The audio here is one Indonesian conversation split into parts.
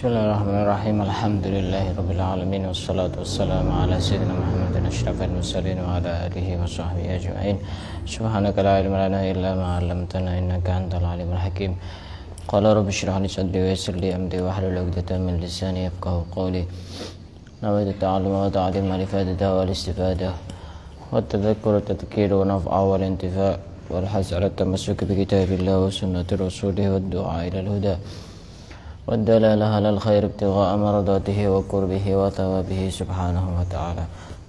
Bismillahirrahmanirrahim. Alhamdulillahirabbil alamin wassalatu wassalamu ala sayyidina Muhammadin asyrafil mursalin wa ala alihi wa sahbihi ajma'in. Subhanaka la ilma lana illa ma 'allamtana innaka antal alimul hakim. Qala rabbi shrah li sadri wa yassir li amri wahlul 'uqdatam min lisani yafqahu qawli. Nawaitu ta'alluma wa ta'lim al-ifadata wal istifadah wa tadhakkur wa tadhkir wa naf'a wal intifa' wal haz 'ala at-tamassuk bi kitabillah wa sunnati rasulih wa ad-du'a ila al-huda والدلالة على الخير ابتغاء مرضاته وقربه وثوابه سبحانه وتعالى.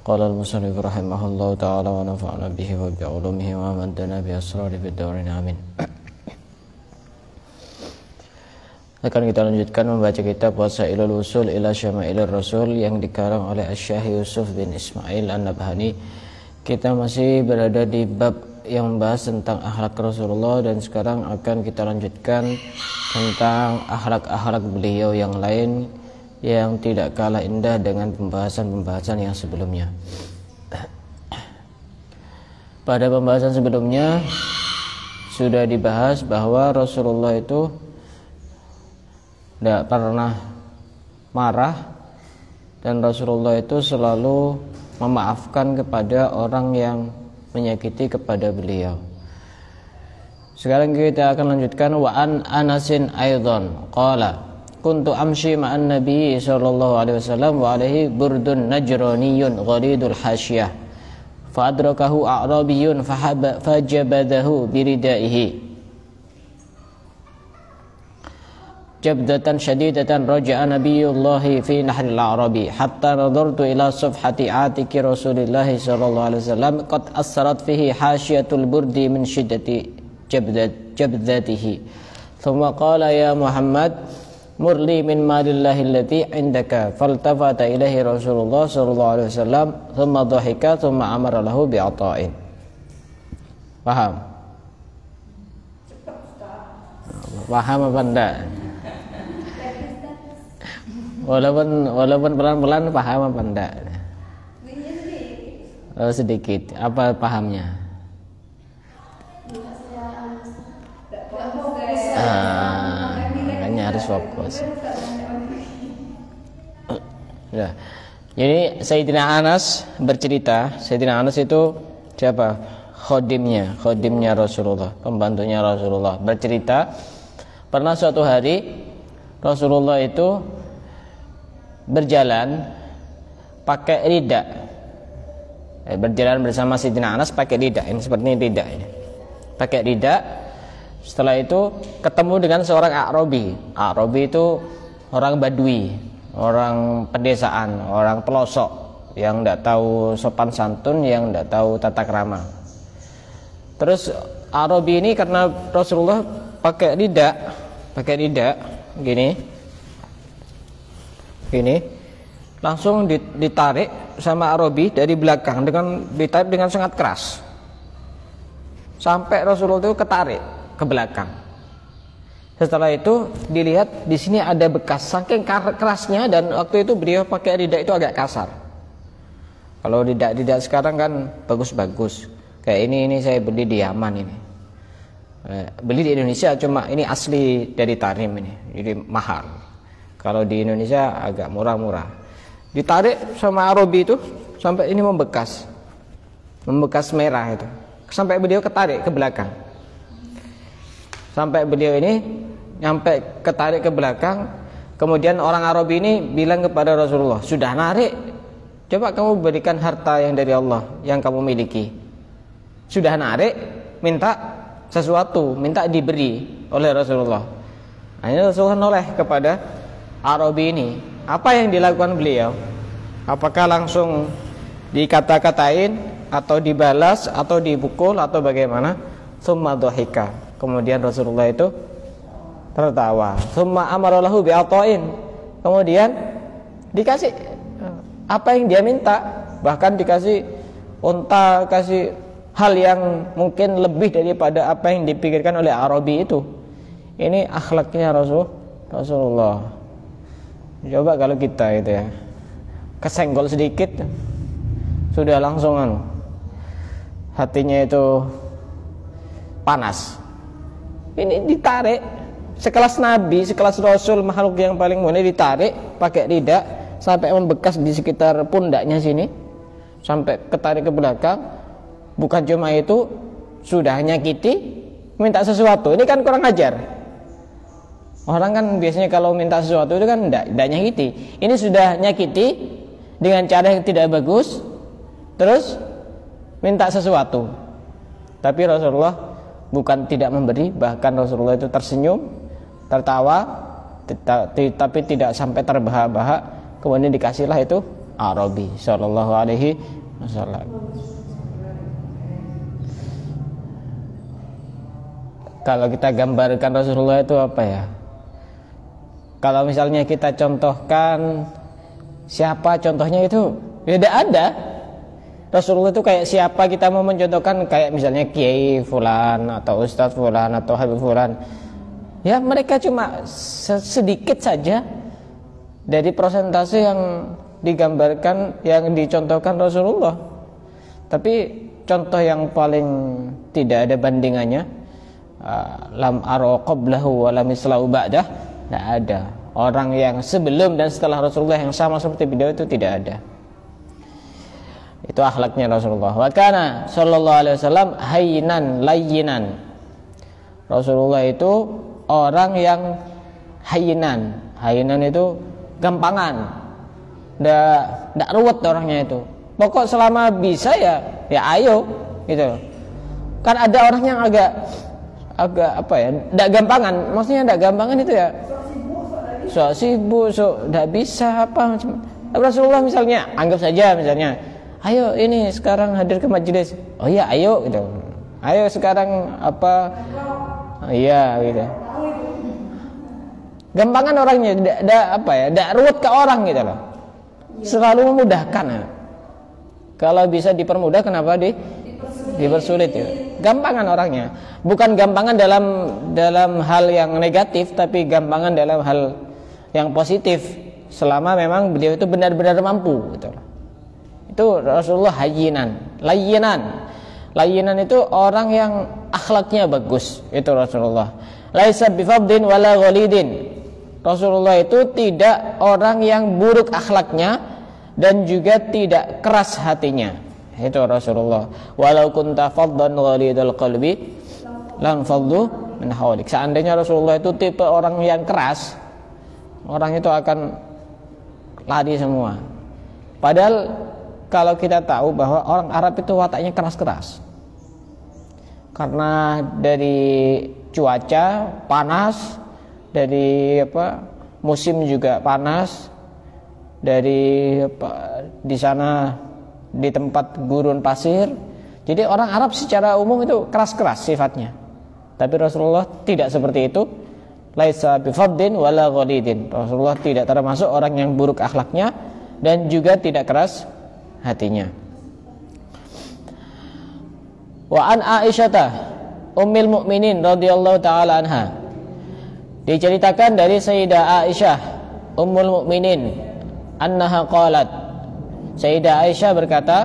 قال المصنف رحمه الله تعالى ونفعنا به وبعلومه ومدنا بأسراره في الدارين آمين. Akan kita lanjutkan membaca kitab Wasailul Usul ila Syama'ilur Rasul yang dikarang oleh Asy-Syaikh Yusuf bin Ismail An-Nabhani. Kita masih berada di bab yang membahas tentang akhlak Rasulullah, dan sekarang akan kita lanjutkan tentang akhlak-akhlak beliau yang lain yang tidak kalah indah dengan pembahasan-pembahasan yang sebelumnya. Pada pembahasan sebelumnya sudah dibahas bahwa Rasulullah itu tidak pernah marah, dan Rasulullah itu selalu memaafkan kepada orang yang menyakiti kepada beliau. Sekarang kita akan lanjutkan. Wa an Anasin aidan qala kuntu amshi ma'an nabi sallallahu alaihi wasallam wa alaihi burdun najraniyun ghalidul hasyah fa adrakahu a'rabiyyun fajabadahu biridaihi jabdatan syadidatan raja'a nabiyullahi fi nahril a'rabi hatta nadartu ila safhati atiki rasulillahi sallallahu alaihi wasallam qad asrat fihi hasyiatul burdi min shiddati jabdatihi thumma qala ya Muhammad murli min malillahi allati indaka faltafata ilaihi Rasulullah sallallahu alaihi wasallam thumma dhahika thumma amara lahu bi'ata'in. Paham? Paham apa enggak? Walaupun pelan-pelan paham apa enggak? Oh, sedikit. Apa pahamnya? Makanya harus fokus. Ya. Jadi Sayyidina Anas bercerita. Sayyidina Anas itu siapa? Khodimnya Rasulullah, pembantunya Rasulullah. Bercerita pernah suatu hari Rasulullah itu berjalan pakai rida, berjalan bersama Sayyidina Anas pakai rida. Ini seperti ini rida ini, pakai rida. Setelah itu ketemu dengan seorang A'rabi. A'rabi itu orang Badui, orang pedesaan, orang pelosok yang tidak tahu sopan santun, yang tidak tahu tata krama. Terus A'rabi ini karena Rasulullah pakai rida gini, langsung ditarik sama A'rabi dari belakang, ditarik dengan sangat keras sampai Rasulullah itu ketarik ke belakang. Setelah itu dilihat di sini ada bekas, saking kerasnya, dan waktu itu beliau pakai rida itu agak kasar. Kalau rida sekarang kan bagus-bagus, kayak ini saya beli di Yaman ini, beli di Indonesia, cuma ini asli dari Tarim ini, jadi mahal. Kalau di Indonesia agak murah-murah. Ditarik sama A'rabi itu sampai ini membekas merah itu, sampai beliau ketarik ke belakang. Sampai beliau ini nyampe ketarik ke belakang. Kemudian orang A'rabi ini bilang kepada Rasulullah, sudah narik, coba kamu berikan harta yang dari Allah yang kamu miliki. Sudah narik, minta sesuatu, minta diberi oleh Rasulullah. Hanya Rasulullah noleh kepada A'rabi ini. Apa yang dilakukan beliau? Apakah langsung dikata-katain atau dibalas atau dipukul atau bagaimana? Tsumma dhahika. Kemudian Rasulullah itu tertawa. Tsumma amara lahu bi'ata'in. Kemudian dikasih apa yang dia minta, bahkan dikasih unta, kasih hal yang mungkin lebih daripada apa yang dipikirkan oleh A'rabi itu. Ini akhlaknya Rasulullah. Coba kalau kita itu ya, kesenggol sedikit sudah langsung hatinya itu panas. Ini ditarik sekelas nabi, sekelas rasul, makhluk yang paling mulia ditarik pakai ridak sampai membekas di sekitar pundaknya sini, sampai ketarik ke belakang. Bukan cuma itu, sudah nyakiti, minta sesuatu. Ini kan kurang ajar. Orang kan biasanya kalau minta sesuatu itu kan tidak nyakiti. Ini sudah nyakiti dengan cara yang tidak bagus, terus minta sesuatu. Tapi Rasulullah bukan tidak memberi, bahkan Rasulullah itu tersenyum, tertawa, tapi tidak sampai terbahak-bahak. Kemudian dikasihlah itu Arabi sallallahu alaihi wasallam. Kalau kita gambarkan Rasulullah itu apa ya? Kalau misalnya kita contohkan siapa contohnya itu, ya tidak ada. Rasulullah itu kayak siapa kita mau mencontohkan, kayak misalnya Kiai Fulan atau Ustadz Fulan atau Habib Fulan. Ya mereka cuma sedikit saja dari persentase yang digambarkan, yang dicontohkan Rasulullah. Tapi contoh yang paling tidak ada bandingannya, lam ara qablahu wa lam mislahu ba'dah, tidak ada. Orang yang sebelum dan setelah Rasulullah yang sama seperti beliau itu tidak ada. Itu akhlaknya Rasulullah. Wa kana sallallahu alaihi wasallam hayyinan layyinan. Rasulullah itu orang yang hayyinan. Hayyinan itu gampangan. Ndak ruwet orangnya itu. Pokok selama bisa ya ayo gitu. Kan ada orang yang agak apa ya? Ndak gampangan. Maksudnya ndak gampangan itu ya. So sibuk, ndak bisa apa macam. Rasulullah misalnya, anggap saja misalnya, ayo ini sekarang hadir ke majelis. Oh iya ayo gitu. Ayo sekarang apa? Iya gitu. Gampangan orangnya, tidak ruwet ke orang gitu loh. Selalu memudahkan. Ya. Kalau bisa dipermudah, kenapa dipersulit ya? Gampangan orangnya. Bukan gampangan dalam hal yang negatif, tapi gampangan dalam hal yang positif. Selama memang beliau itu benar-benar mampu gitu loh. Itu Rasulullah hayyinan, layyinan. Layyinan itu orang yang akhlaknya bagus, itu Rasulullah. Laisa bifadhin wala ghalidin. Rasulullah itu tidak orang yang buruk akhlaknya dan juga tidak keras hatinya. Itu Rasulullah. Walau kunta faddan ghalidal qalbi lam faddu min hawlik. Seandainya Rasulullah itu tipe orang yang keras, orang itu akan lari semua. Padahal kalau kita tahu bahwa orang Arab itu wataknya keras-keras, karena dari cuaca panas, dari musim juga panas, dari di sana di tempat gurun pasir. Jadi orang Arab secara umum itu keras-keras sifatnya. Tapi Rasulullah tidak seperti itu. Laisa bifaddin wala ghalidin. Rasulullah tidak termasuk orang yang buruk akhlaknya dan juga tidak keras hatinya. Wa an Aisyah ummul mukminin radhiyallahu taala anha. Diceritakan dari Sayyidah Aisyah ummul mukminin annaha qalat. Sayyidah Aisyah berkata,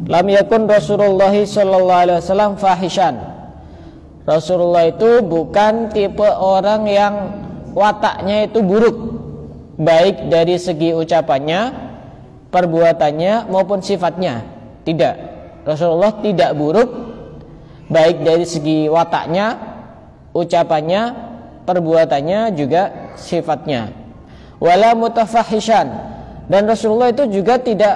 lam yakun Rasulullah sallallahu alaihi wasallam fahishan. Rasulullah itu bukan tipe orang yang wataknya itu buruk, baik dari segi ucapannya, perbuatannya maupun sifatnya. Tidak. Rasulullah tidak buruk baik dari segi wataknya, ucapannya, perbuatannya juga sifatnya. Wala mutafahishan. Dan Rasulullah itu juga tidak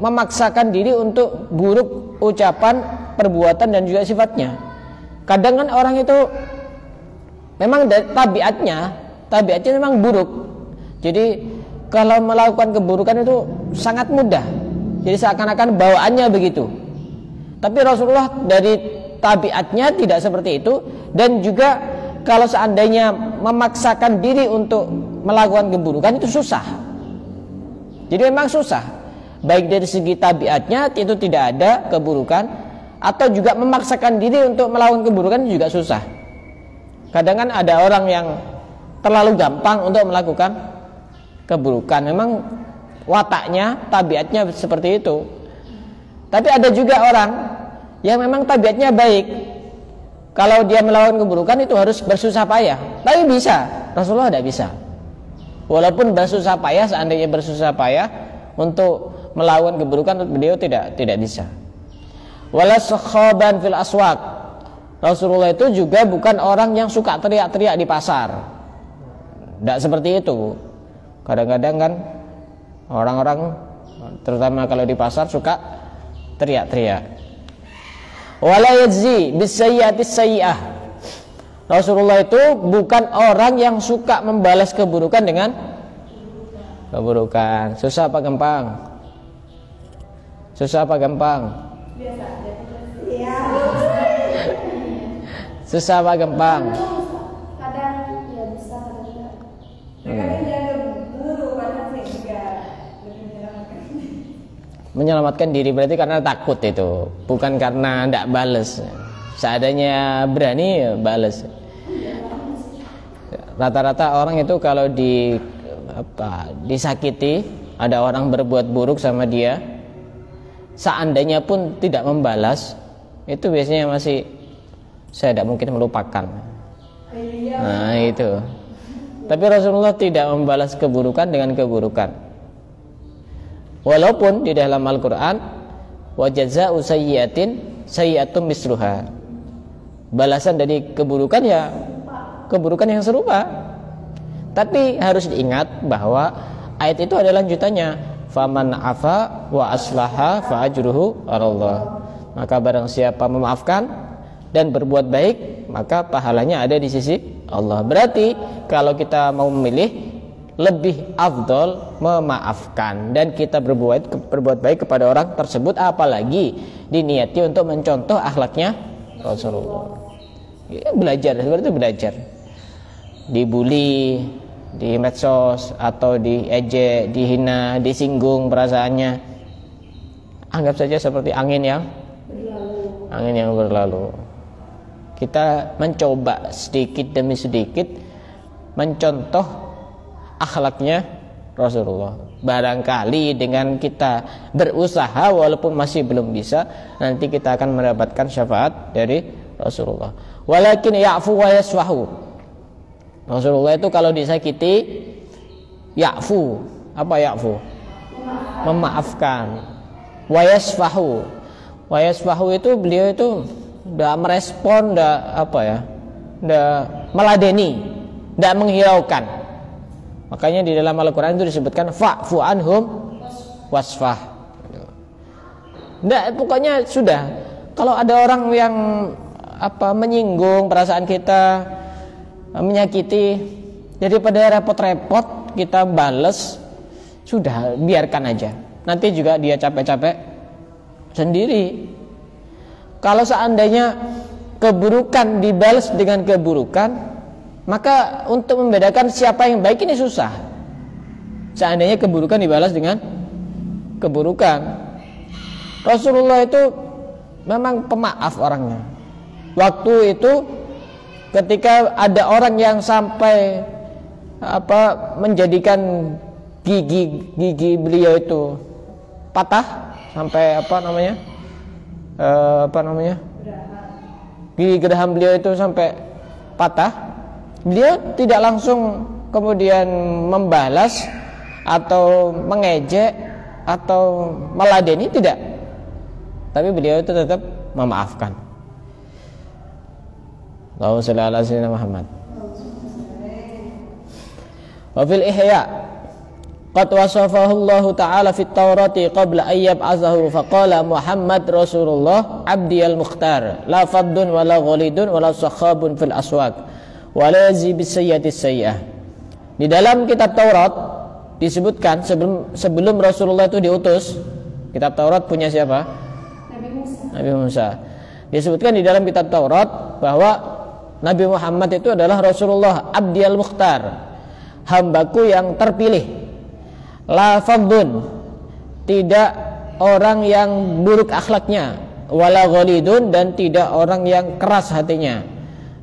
memaksakan diri untuk buruk ucapan, perbuatan dan juga sifatnya. Kadang kan orang itu memang tabiatnya memang buruk. Jadi kalau melakukan keburukan itu sangat mudah. Jadi seakan-akan bawaannya begitu. Tapi Rasulullah dari tabiatnya tidak seperti itu. Dan juga kalau seandainya memaksakan diri untuk melakukan keburukan itu susah. Jadi memang susah. Baik dari segi tabiatnya itu tidak ada keburukan, atau juga memaksakan diri untuk melakukan keburukan juga susah. Kadang kan ada orang yang terlalu gampang untuk melakukan keburukan. Memang wataknya, tabiatnya seperti itu. Tapi ada juga orang yang memang tabiatnya baik, kalau dia melawan keburukan itu harus bersusah payah. Tapi bisa, Rasulullah tidak bisa. Walaupun bersusah payah, seandainya bersusah payah untuk melawan keburukan, beliau tidak bisa. Wala sakhaban fil aswaq. Rasulullah itu juga bukan orang yang suka teriak-teriak di pasar. Tidak seperti itu. Kadang-kadang kan orang-orang terutama kalau di pasar suka teriak-teriak. Wala yajzi bisayyi'atis sayyi'ah. Rasulullah itu bukan orang yang suka membalas keburukan dengan keburukan. Susah apa gampang? Susah apa gampang? Susah apa gampang? Kadang ya bisa, kadang tidak. Kadang jangan buru, kadang juga lebih menyelamatkan diri berarti karena takut itu, bukan karena tidak bales. Seadanya berani bales. Rata-rata orang itu kalau disakiti, ada orang berbuat buruk sama dia, seandainya pun tidak membalas, itu biasanya masih saya tidak mungkin melupakan. Nah itu. Tapi Rasulullah tidak membalas keburukan dengan keburukan. Walaupun di dalam Al-Quran wa jazaa'u sayyi'atin sayyi'atun misluha, balasan dari keburukan ya keburukan yang serupa. Tapi harus diingat bahwa ayat itu adalah lanjutannya, faman afa wa aslaha fa ajruhu 'alallah. Maka barang siapa memaafkan dan berbuat baik, maka pahalanya ada di sisi Allah. Berarti kalau kita mau memilih, lebih afdol memaafkan dan kita berbuat baik kepada orang tersebut, apalagi diniati untuk mencontoh akhlaknya Rasulullah. Ya, belajar, seperti itu belajar. Dibully di medsos atau diejek, dihina, disinggung perasaannya, anggap saja seperti angin yang berlalu. Kita mencoba sedikit demi sedikit mencontoh akhlaknya Rasulullah. Barangkali dengan kita berusaha walaupun masih belum bisa, nanti kita akan mendapatkan syafaat dari Rasulullah. Walakin ya'fu wa yasfahu. Rasulullah itu kalau disakiti ya'fu. Apa ya'fu? Memaafkan. Wa yasfahu. Wa yasfahu itu beliau itu udah merespon, udah meladeni, udah menghiraukan. Makanya di dalam Al-Quran itu disebutkan fa'fu anhum wasfah. Nggak, pokoknya sudah. Kalau ada orang yang menyinggung perasaan kita, menyakiti, daripada repot-repot kita bales, sudah biarkan aja. Nanti juga dia capek-capek sendiri. Kalau seandainya keburukan dibalas dengan keburukan, maka untuk membedakan siapa yang baik ini susah. Seandainya keburukan dibalas dengan keburukan. Rasulullah itu memang pemaaf orangnya. Waktu itu ketika ada orang yang sampai menjadikan gigi beliau itu patah, sampai gigi geraham beliau itu sampai patah, beliau tidak langsung kemudian membalas atau mengejek atau meladeni, tidak. Tapi beliau itu tetap memaafkan. Allahumma shalli ala sayyidina Muhammad. Wa fil Ihya qad wasafahu Allah Ta'ala fit Taurati qabla ayyab azahu faqala Muhammad Rasulullah abdi al-mukhtar la faddun wa la ghalidun wa la sakhabun fil aswaq wa la yazi bis sayyi'atis sayyi'ah. Di dalam kitab Taurat disebutkan sebelum Rasulullah itu diutus, kitab Taurat punya siapa? Nabi Musa. Disebutkan di dalam kitab Taurat bahwa Nabi Muhammad itu adalah Rasulullah abdi al-mukhtar, hambaku yang terpilih. La fadun, tidak orang yang buruk akhlaknya, wala ghalidun, dan tidak orang yang keras hatinya,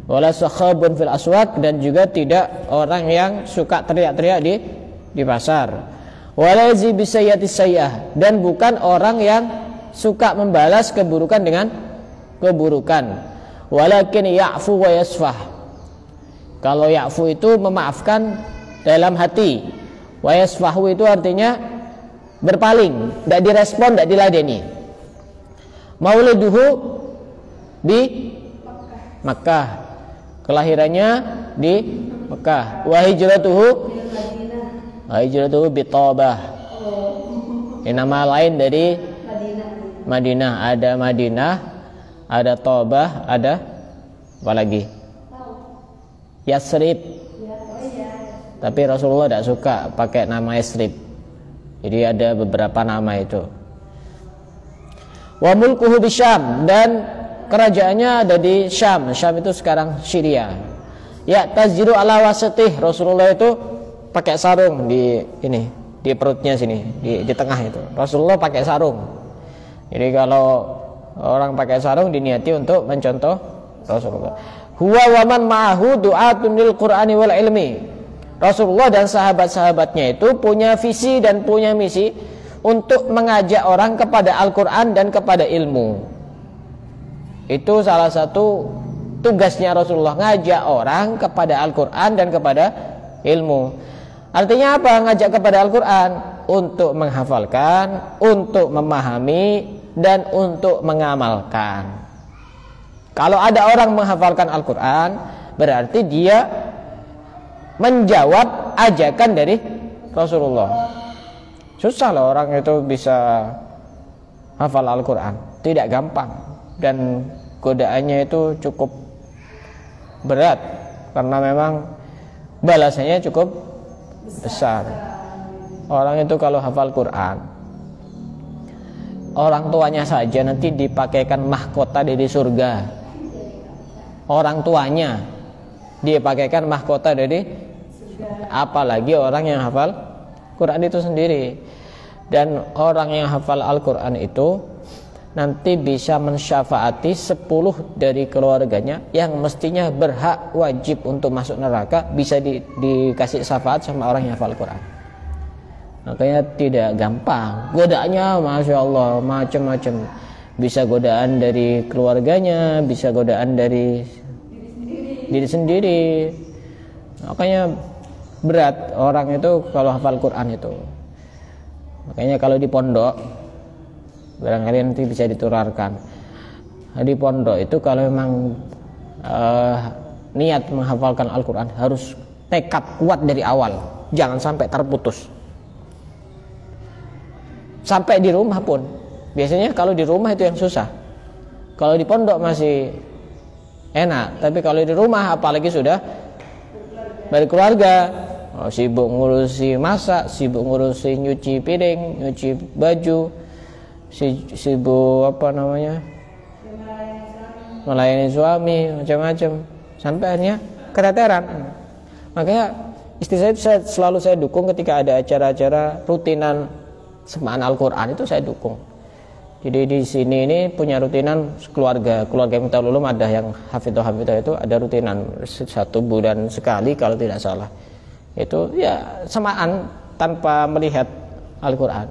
wala sakhabun fil aswaq, dan juga tidak orang yang suka teriak-teriak di pasar, wala yazi bisayyi'atis sayyi'ah, dan bukan orang yang suka membalas keburukan dengan keburukan, walakin ya'fu wa yasfah. Kalau ya'fu itu memaafkan dalam hati, wa yasfahu itu artinya berpaling, tidak direspon, tidak diladeni. Mauliduhu di Makkah, kelahirannya di Mekah. Wa hijratuhu bi Thabah. Ini nama lain dari Madinah. Ada Madinah, ada Thabah, ada apa lagi? Yasrib. Tapi Rasulullah tidak suka pakai nama Yasrib. Jadi ada beberapa nama itu. Wa mulkuhu bi Syam, dan kerajaannya ada di Syam. Syam itu sekarang Syria. Ya tazjiru ala wasatih, Rasulullah itu pakai sarung di ini, di perutnya sini, di tengah itu. Rasulullah pakai sarung. Jadi kalau orang pakai sarung diniati untuk mencontoh Rasulullah. Huwa wa man ma'ahu du'atun lil Qur'ani wal ilmi. Rasulullah dan sahabat-sahabatnya itu punya visi dan punya misi untuk mengajak orang kepada Al-Quran dan kepada ilmu. Itu salah satu tugasnya Rasulullah, ngajak orang kepada Al-Quran dan kepada ilmu. Artinya apa ngajak kepada Al-Quran? Untuk menghafalkan, untuk memahami, dan untuk mengamalkan. Kalau ada orang menghafalkan Al-Quran, berarti dia menjawab ajakan dari Rasulullah. Susah loh orang itu bisa hafal Al-Quran, tidak gampang, dan godaannya itu cukup berat karena memang balasannya cukup besar. Orang itu kalau hafal Quran, orang tuanya saja nanti dipakaikan mahkota dari surga. Orang tuanya dipakaikan mahkota dari, apalagi orang yang hafal Quran itu sendiri. Dan orang yang hafal Al-Quran itu nanti bisa mensyafaati 10 dari keluarganya yang mestinya berhak wajib untuk masuk neraka, bisa dikasih syafaat sama orang yang hafal Quran. Makanya tidak gampang. Godaannya Masya Allah macam-macam. Bisa godaan dari keluarganya, bisa godaan dari diri sendiri. Makanya berat orang itu kalau hafal Quran itu. Makanya kalau di pondok, barangkali nanti bisa ditularkan. Di pondok itu kalau memang niat menghafalkan Al-Quran harus tekad kuat dari awal, jangan sampai terputus. Sampai di rumah pun, biasanya kalau di rumah itu yang susah. Kalau di pondok masih enak, tapi kalau di rumah apalagi sudah berkeluarga, sibuk ngurusi masak, sibuk ngurusi nyuci piring, nyuci baju, sibuk melayani suami, macam-macam, sampai akhirnya keteteran. Makanya istri saya selalu saya dukung ketika ada acara-acara rutinan semaan Al-Quran, itu saya dukung. Jadi di sini ini punya rutinan keluarga Miftahul Ulum, ada yang hafidhah itu ada rutinan 1 bulan sekali kalau tidak salah. Itu ya semaan tanpa melihat Al-Quran.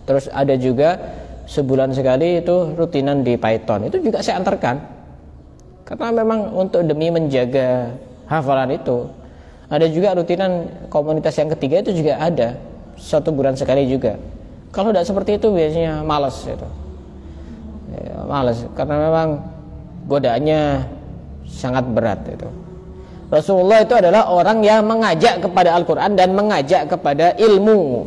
Terus ada juga sebulan sekali itu rutinan di Python, itu juga saya antarkan karena memang untuk demi menjaga hafalan itu. Ada juga rutinan komunitas yang ketiga, itu juga ada 1 bulan sekali juga. Kalau tidak seperti itu biasanya malas itu. Ya, malas karena memang godaannya sangat berat itu. Rasulullah itu adalah orang yang mengajak kepada Al-Quran dan mengajak kepada ilmu.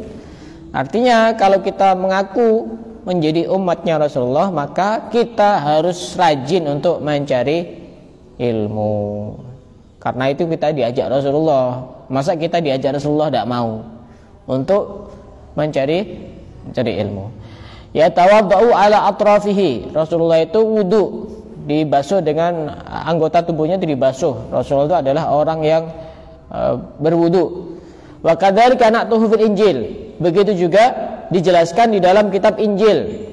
Artinya kalau kita mengaku menjadi umatnya Rasulullah, maka kita harus rajin untuk mencari ilmu. Karena itu kita diajak Rasulullah. Masa kita diajak Rasulullah tidak mau untuk mencari ilmu? Ya tawaddau ala atrafihi. Rasulullah itu wudu, dibasuh dengan anggota tubuhnya itu dibasuh. Rasulullah itu adalah orang yang berwudu. Wa kadzalika na'tuhu fil Injil. Begitu juga dijelaskan di dalam kitab Injil.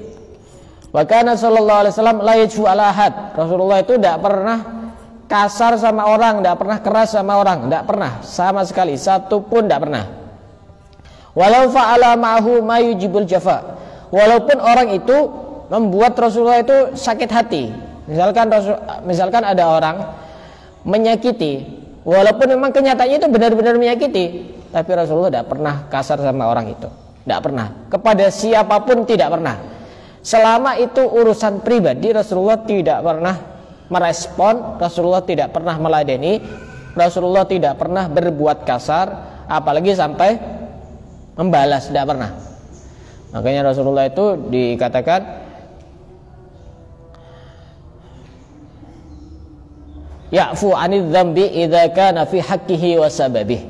Wa kana sallallahu alaihi wasallam la yajfu ala ahad. Rasulullah itu tidak pernah kasar sama orang, tidak pernah keras sama orang, tidak pernah sama sekali, satu pun tidak pernah. Walau fa'ala ma'ahu ma yujibul jafa. Walaupun orang itu membuat Rasulullah itu sakit hati, Misalkan ada orang menyakiti, walaupun memang kenyataannya itu benar-benar menyakiti, tapi Rasulullah tidak pernah kasar sama orang itu, tidak pernah. Kepada siapapun tidak pernah. Selama itu urusan pribadi, Rasulullah tidak pernah merespon, Rasulullah tidak pernah meladeni, Rasulullah tidak pernah berbuat kasar, apalagi sampai membalas, tidak pernah. Makanya Rasulullah itu dikatakan ya'fu 'anil dzambi idza kana fi haqqihi wa sababih.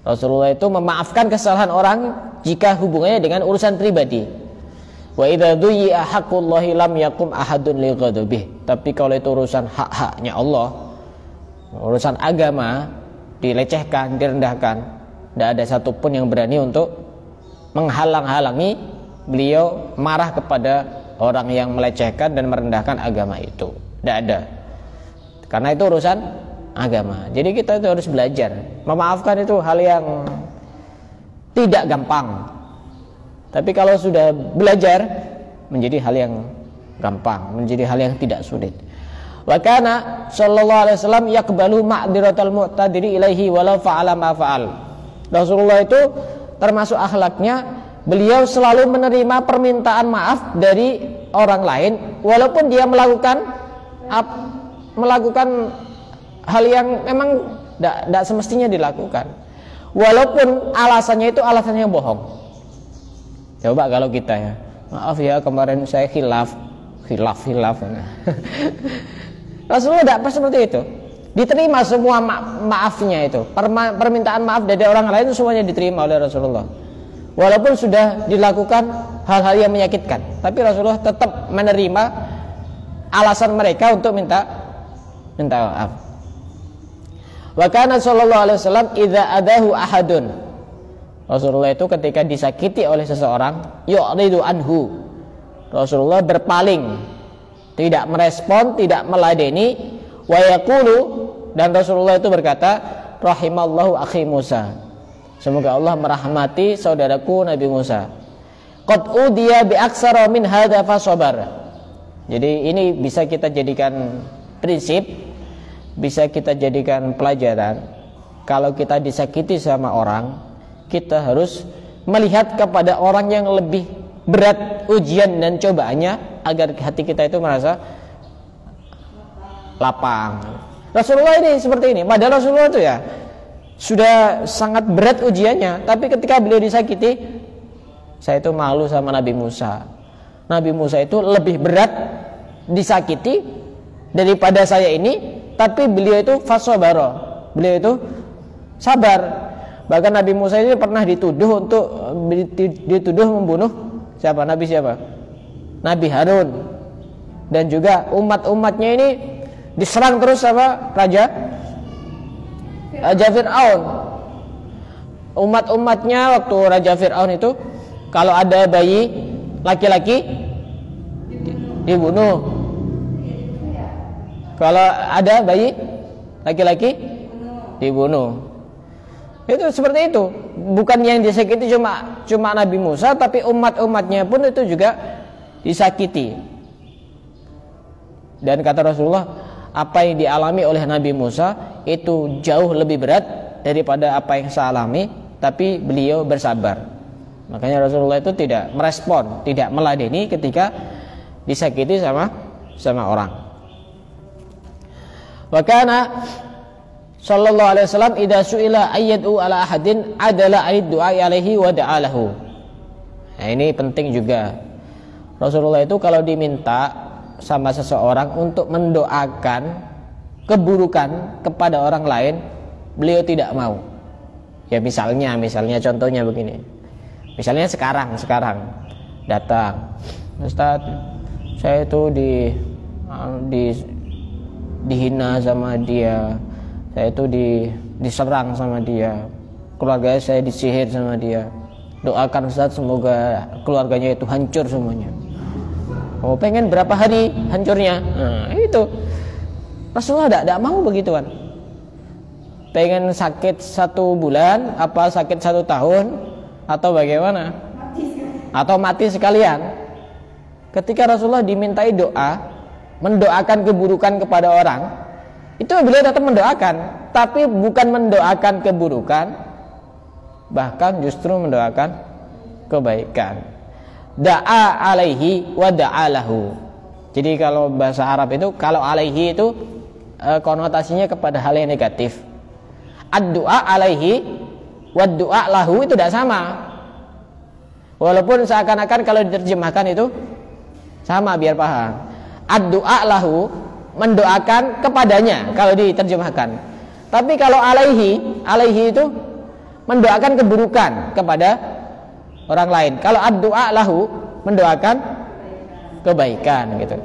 Rasulullah itu memaafkan kesalahan orang jika hubungannya dengan urusan pribadi. Wa idza duyi'a haqqullahi lam yakum ahadun li ghadabih. Tapi kalau itu urusan hak-haknya Allah, urusan agama, dilecehkan, direndahkan, tidak ada satupun yang berani untuk menghalang-halangi beliau marah kepada orang yang melecehkan dan merendahkan agama itu. Tidak ada. Karena itu urusan agama. Jadi kita itu harus belajar. Memaafkan itu hal yang tidak gampang. Tapi kalau sudah belajar, menjadi hal yang gampang, menjadi hal yang tidak sulit. Wa kana sallallahu alaihi wasallam yaqbalu ma'diratal mu'tadiri ilaihi walau fa'ala ma fa'al. Rasulullah itu termasuk akhlaknya, beliau selalu menerima permintaan maaf dari orang lain walaupun dia melakukan hal yang memang tidak semestinya dilakukan, walaupun alasannya itu alasannya bohong. Coba kalau kita ya, maaf ya kemarin saya khilaf. Rasulullah tidak pernah seperti itu. Diterima semua maafnya itu, permintaan maaf dari orang lain semuanya diterima oleh Rasulullah, walaupun sudah dilakukan hal-hal yang menyakitkan, tapi Rasulullah tetap menerima alasan mereka untuk minta maaf. Wa kana sallallahu alaihi wasallam idza adahu ahadun. Rasulullah itu ketika disakiti oleh seseorang, yu'ridu anhu. Rasulullah berpaling, tidak merespon, tidak meladeni, wa yaqulu, dan Rasulullah itu berkata, rahimallahu akhi Musa. Semoga Allah merahmati saudaraku Nabi Musa. Qad udiya bi aksara min hadza fa sabar. Jadi ini bisa kita jadikan prinsip, bisa kita jadikan pelajaran. Kalau kita disakiti sama orang, kita harus melihat kepada orang yang lebih berat ujian dan cobaannya agar hati kita itu merasa lapang. Rasulullah ini seperti ini. Padahal Rasulullah itu ya sudah sangat berat ujiannya, tapi ketika beliau disakiti, saya itu malu sama Nabi Musa. Nabi Musa itu lebih berat disakiti daripada saya ini, tapi beliau itu fasabara, beliau itu sabar. Bahkan Nabi Musa ini pernah dituduh membunuh siapa? Nabi Harun. Dan juga umat-umatnya ini diserang terus sama Raja Fir'aun. Umat-umatnya waktu Raja Fir'aun itu, kalau ada bayi laki-laki dibunuh. Kalau ada bayi laki-laki dibunuh. Itu seperti itu. Bukan yang disakiti cuma Nabi Musa, tapi umat-umatnya pun itu juga disakiti. Dan kata Rasulullah, apa yang dialami oleh Nabi Musa itu jauh lebih berat daripada apa yang saya alami, tapi beliau bersabar. Makanya Rasulullah itu tidak merespon, tidak meladeni ketika disakiti sama orang. Wa kana sallallahu alaihi wasallam idza su'ila ayyadu ala ahadin adala aid du'a alaihi wa da'alahu. Nah, ini penting juga. Rasulullah itu kalau diminta sama seseorang untuk mendoakan keburukan kepada orang lain, beliau tidak mau. Ya misalnya contohnya begini. Misalnya sekarang datang, Ustaz, saya itu dihina sama dia. Saya itu diserang sama dia, keluarga saya disihir sama dia. Doakan Ustaz semoga keluarganya itu hancur semuanya. Oh, pengen berapa hari hancurnya? Nah, itu Rasulullah tidak mau begituan. Pengen sakit 1 bulan, apa sakit 1 tahun, atau bagaimana? Atau mati sekalian. Ketika Rasulullah dimintai doa, mendoakan keburukan kepada orang, itu beliau tetap mendoakan, tapi bukan mendoakan keburukan, bahkan justru mendoakan kebaikan. Da'a alaihi wa da'alahu. Jadi kalau bahasa Arab itu, kalau alaihi itu konotasinya kepada hal yang negatif. Ad-du'a alaihi wa du'a lahu itu tidak sama. Walaupun seakan-akan kalau diterjemahkan itu sama biar paham. Ad-du'a lahu, mendoakan kepadanya kalau diterjemahkan. Tapi kalau alaihi itu mendoakan keburukan kepada orang lain. Kalau ad-du'a lahu, mendoakan kebaikan gitu.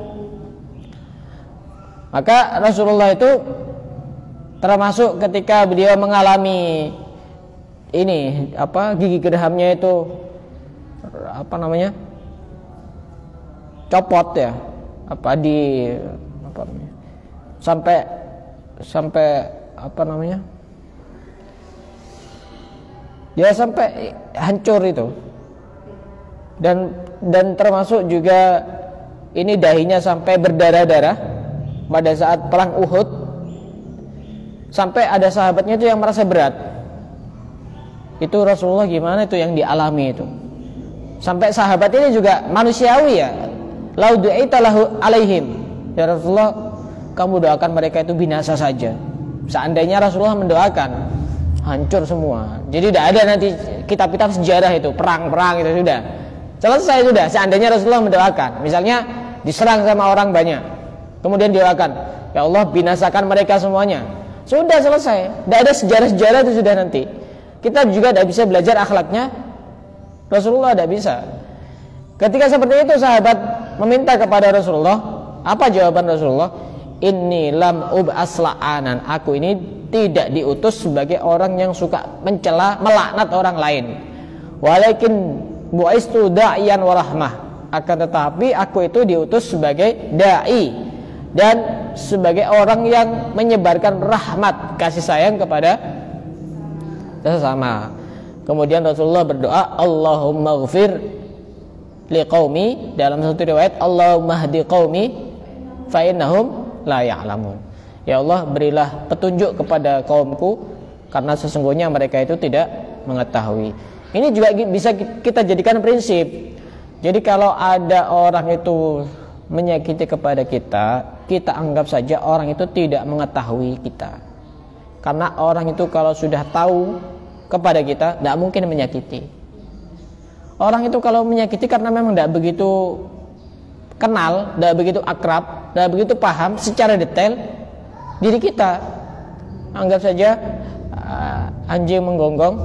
Maka Rasulullah itu termasuk ketika beliau mengalami ini gigi gerhamnya itu copot ya, sampai dia sampai hancur itu, dan termasuk juga ini dahinya sampai berdarah-darah pada saat perang Uhud, sampai ada sahabatnya itu yang merasa berat. Itu Rasulullah gimana itu yang dialami itu, sampai sahabat ini juga manusiawi ya. Lau du'ita lahu alaihim, ya Rasulullah, kamu doakan mereka itu binasa saja. Seandainya Rasulullah mendoakan, hancur semua. Jadi tidak ada nanti kitab-kitab sejarah itu perang-perang itu sudah selesai sudah. Seandainya Rasulullah mendoakan, misalnya diserang sama orang banyak, kemudian doakan, ya Allah binasakan mereka semuanya, sudah selesai. Tidak ada sejarah-sejarah itu sudah nanti. Kita juga tidak bisa belajar akhlaknya Rasulullah, tidak bisa. Ketika seperti itu sahabat meminta kepada Rasulullah, apa jawaban Rasulullah? Inni lam ub'as la'anan, aku ini tidak diutus sebagai orang yang suka mencela, melaknat orang lain. Walakin bu'istu da'iyan wa rahmah, akan tetapi aku itu diutus sebagai da'i dan sebagai orang yang menyebarkan rahmat, kasih sayang kepada sesama. Kemudian Rasulullah berdoa, Allahumma ghfir liqaumi, dalam satu riwayat Allahumma hdi qaumi fa innahum la ya'lamun. Ya Allah, berilah petunjuk kepada kaumku karena sesungguhnya mereka itu tidak mengetahui. Ini juga bisa kita jadikan prinsip. Jadi kalau ada orang itu menyakiti kepada kita, kita anggap saja orang itu tidak mengetahui kita. Karena orang itu kalau sudah tahu kepada kita, tidak mungkin menyakiti. Orang itu kalau menyakiti karena memang tidak begitu kenal, tidak begitu akrab, tidak begitu paham secara detail diri kita. Anggap saja anjing menggonggong,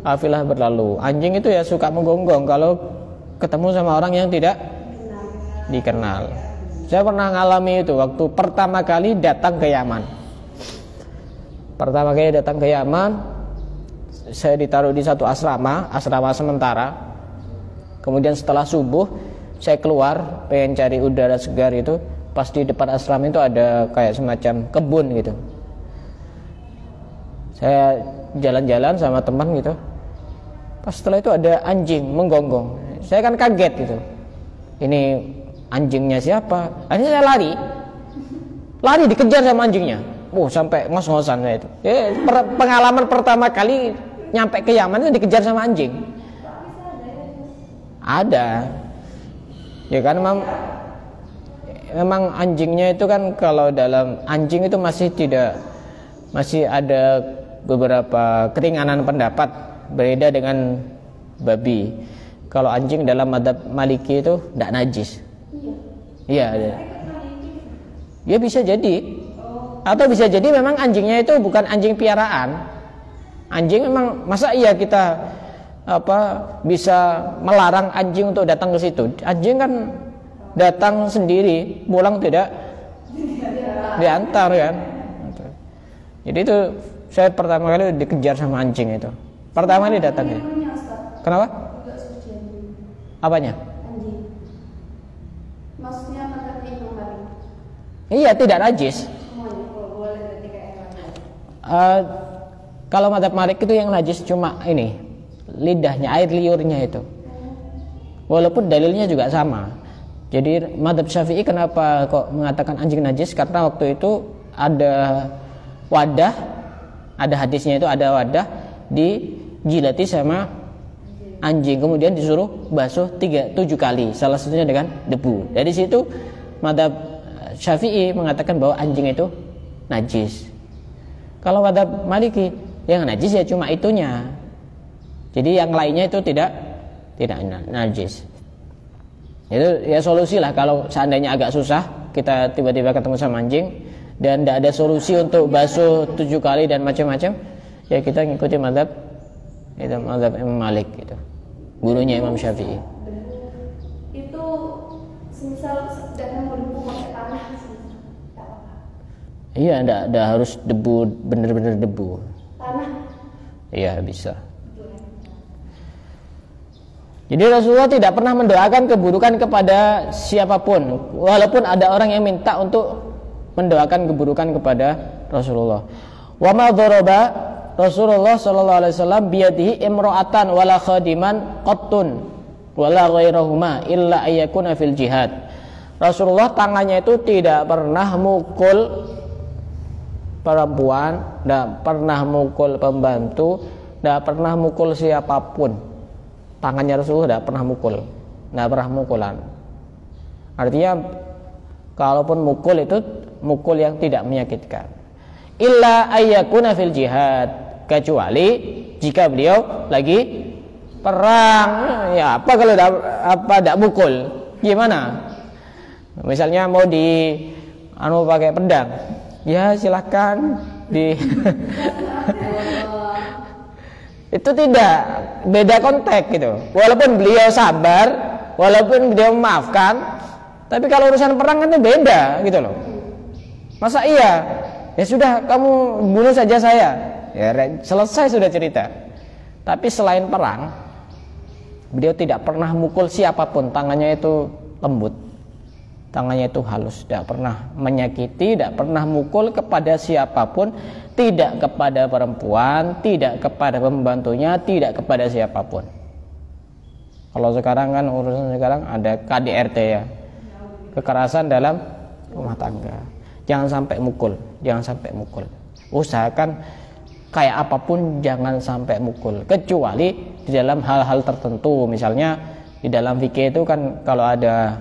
kafilah berlalu. Anjing itu ya suka menggonggong kalau ketemu sama orang yang tidak dikenal. Saya pernah ngalami itu waktu pertama kali datang ke Yaman. Pertama kali datang ke Yaman, saya ditaruh di satu asrama sementara. Kemudian setelah subuh saya keluar pengen cari udara segar itu. Pas di depan asrama itu ada kayak semacam kebun gitu. Saya jalan-jalan sama teman gitu. Pas setelah itu ada anjing menggonggong. Saya kan kaget gitu. Ini anjingnya siapa? Akhirnya saya lari dikejar sama anjingnya. Sampai ngos-ngosan saya itu. Pengalaman pertama kali nyampe ke Yaman itu dikejar sama anjing. Ada. Ya kan memang anjingnya itu kan, kalau dalam anjing itu masih ada beberapa keringanan pendapat, berbeda dengan babi. Kalau anjing dalam mazhab Maliki itu tidak najis. Iya. Ya bisa jadi. Atau bisa jadi memang anjingnya itu bukan anjing piaraan. Anjing memang, masa iya kita bisa melarang anjing untuk datang ke situ? Anjing kan datang sendiri, pulang tidak diantar kan. Jadi itu saya pertama kali dikejar sama anjing itu. Pertama kali datang ya. Kenapa? Apanya? Anjing. Maksudnya matanya Imam Malik. Iya, tidak najis. Kalau mazhab Malik itu yang najis cuma ini lidahnya, air liurnya itu. Walaupun dalilnya juga sama. Jadi mazhab Syafi'i kenapa kok mengatakan anjing najis? Karena waktu itu ada wadah, ada hadisnya itu ada wadah dijilati sama anjing, kemudian disuruh basuh 7 kali, salah satunya dengan debu. Dari situ mazhab Syafi'i mengatakan bahwa anjing itu najis. Kalau mazhab Maliki yang najis ya cuma itunya. Jadi yang lainnya itu tidak najis. Itu ya solusi lah kalau seandainya agak susah kita tiba-tiba ketemu sama anjing dan tidak ada solusi untuk basuh 7 kali dan macam-macam, ya kita ngikuti mazhab Imam Malik gitu. Gurunya Imam Syafi'i. Itu semisal sedang mau debu pakai tanah Iya, enggak harus debu, bener-bener debu. Tanah? Iya, bisa. Jadi Rasulullah tidak pernah mendoakan keburukan kepada siapapun, walaupun ada orang yang minta untuk mendoakan keburukan kepada Rasulullah. Wa ma dzaraba Rasulullah sallallahu alaihi wasallam biyadihi imra'atan wala khadiman qattun wala ghairahuma illa ayyakuna fil jihad. Rasulullah tangannya itu tidak pernah mukul perempuan, tidak pernah mukul pembantu, tidak pernah mukul siapapun. Tangannya Rasulullah tidak pernah mukul, tidak pernah mukulan. Artinya kalaupun mukul itu mukul yang tidak menyakitkan. Illa ayyakuna fil jihad, kecuali jika beliau lagi perang. Ya apa kalau tidak mukul? Gimana? Misalnya mau pakai pedang, ya silahkan di itu tidak, beda konteks gitu. Walaupun beliau sabar, walaupun beliau memaafkan, tapi kalau urusan perang kan itu beda gitu loh. Masa iya? Ya sudah, kamu bunuh saja saya. Ya selesai sudah cerita. Tapi selain perang, beliau tidak pernah mukul siapapun. Tangannya itu lembut, tangannya itu halus, tidak pernah menyakiti, tidak pernah mukul kepada siapapun, tidak kepada perempuan, tidak kepada pembantunya, tidak kepada siapapun. Kalau sekarang kan urusan sekarang ada KDRT ya, kekerasan dalam rumah tangga. Jangan sampai mukul, jangan sampai mukul. Usahakan kayak apapun jangan sampai mukul, kecuali di dalam hal-hal tertentu. Misalnya di dalam fikih itu kan kalau ada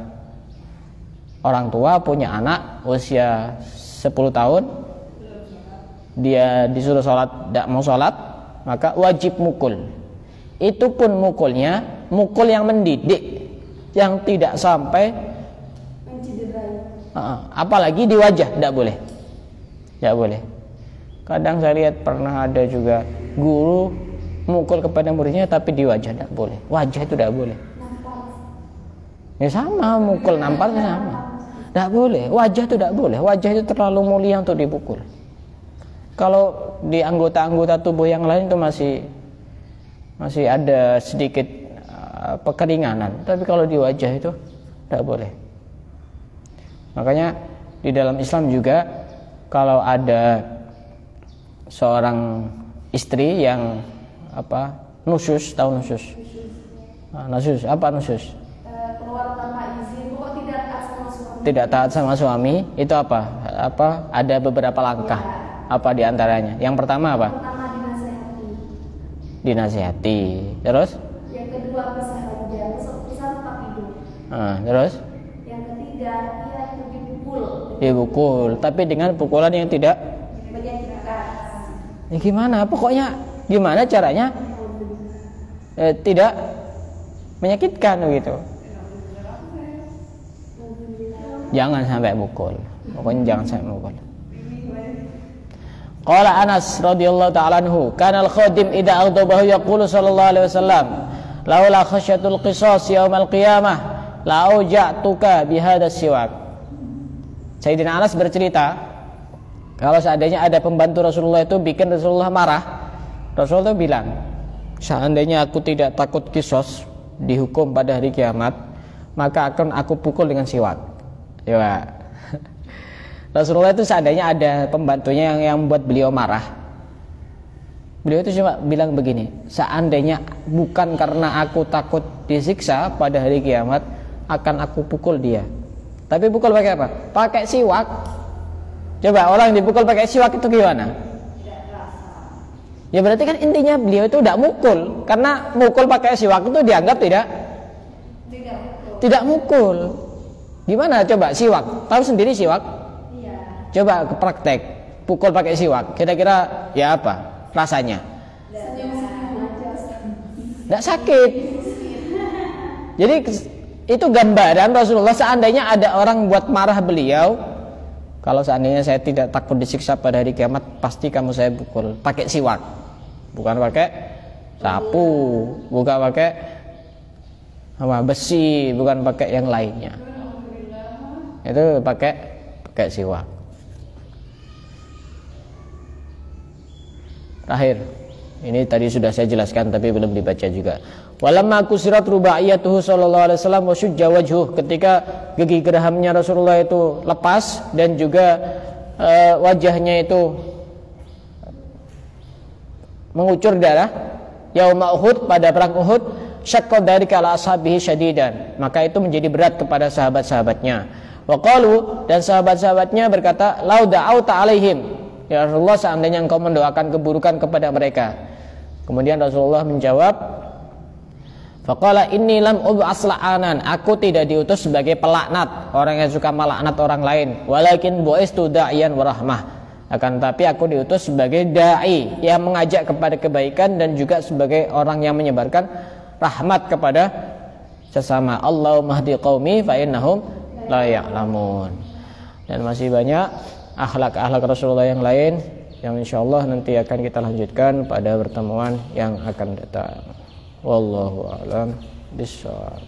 orang tua punya anak usia 10 tahun, dia disuruh sholat, tidak mau sholat, maka wajib mukul. Itu pun mukulnya mukul yang mendidik, yang tidak sampai apalagi di wajah, tidak boleh, tidak boleh. Kadang saya lihat pernah ada juga guru mukul kepada muridnya tapi di wajah, tidak boleh. Wajah itu tidak boleh. Ya sama, mukul nampar sama, tidak boleh. Wajah itu tidak boleh. Wajah itu terlalu mulia untuk dipukul. Kalau di anggota-anggota tubuh yang lain itu masih ada sedikit kekeringanan, tapi kalau di wajah itu tidak boleh. Makanya di dalam Islam juga kalau ada seorang istri yang nusyus, tahu nusyus? Nusyus apa nusyus? Keluar tanpa izin, kok tidak taat sama suami. Tidak taat sama suami itu apa? Ada beberapa langkah. Apa diantaranya? Yang pertama apa? Pertama dinasihati. Dinasihati. Terus? Yang kedua pisah saja, pisah tetap hidup. Terus? Yang ketiga dia itu dipukul. Dipukul, tapi dengan pukulan yang tidak menyakitkan. Ya gimana? Pokoknya gimana caranya tidak menyakitkan begitu. Jangan sampai mukul. Pokoknya jangan sampai mukul. Qala Anas radhiyallahu ta'ala anhu, kana al-khadim idza aghdabahu yaqulu sallallahu alaihi wasallam, laula khasyatul qisas yaumal qiyamah la auja'tuka bihadha siwak. Sayyidina Anas bercerita, kalau seandainya ada pembantu Rasulullah itu bikin Rasulullah marah, Rasulullah itu bilang, seandainya aku tidak takut qisas, dihukum pada hari kiamat, maka akan aku pukul dengan siwak. Ya. Rasulullah itu seandainya ada pembantunya yang membuat beliau marah, beliau itu cuma bilang begini, seandainya bukan karena aku takut disiksa pada hari kiamat, akan aku pukul dia. Tapi pukul pakai apa? Pakai siwak. Coba orang dipukul pakai siwak itu gimana? Ya berarti kan intinya beliau itu tidak mukul, karena mukul pakai siwak itu dianggap tidak mukul. Gimana coba siwak? Tahu sendiri siwak? Iya. Coba ke praktek pukul pakai siwak. Kira-kira ya apa rasanya? Tidak sakit. Jadi itu gambaran Rasulullah, seandainya ada orang buat marah beliau, kalau seandainya saya tidak takut disiksa pada hari kiamat, pasti kamu saya pukul pakai siwak, bukan pakai sapu, bukan pakai besi, bukan pakai yang lainnya. Itu pakai siwak. Terakhir, ini tadi sudah saya jelaskan tapi belum dibaca juga. Walamma kusirat rubaiyatuhu sallallahu alaihi wasallam wa syujja wajhuh, ketika gigi gerahamnya Rasulullah itu lepas dan juga wajahnya itu mengucur darah, yauma Uhud, pada perang Uhud, syaqqa dzalika ala ashabihi syadidan, maka itu menjadi berat kepada sahabat-sahabatnya. Wa qalu, dan sahabat-sahabatnya berkata, lau da'auta alaihim, ya Rasulullah, seandainya engkau mendoakan keburukan kepada mereka. Kemudian Rasulullah menjawab, faqala inni lam ub'as la'anan, aku tidak diutus sebagai pelaknat, orang yang suka melaknat orang lain, walakin bu'istu da'iyan wa rahmah, akan tapi aku diutus sebagai dai yang mengajak kepada kebaikan dan juga sebagai orang yang menyebarkan rahmat kepada sesama. Allahumma hdi qaumi fa innahum la ya'lamun. Dan masih banyak akhlak-akhlak Rasulullah yang lain yang insyaallah nanti akan kita lanjutkan pada pertemuan yang akan datang. Wallahu a'lam bishawab.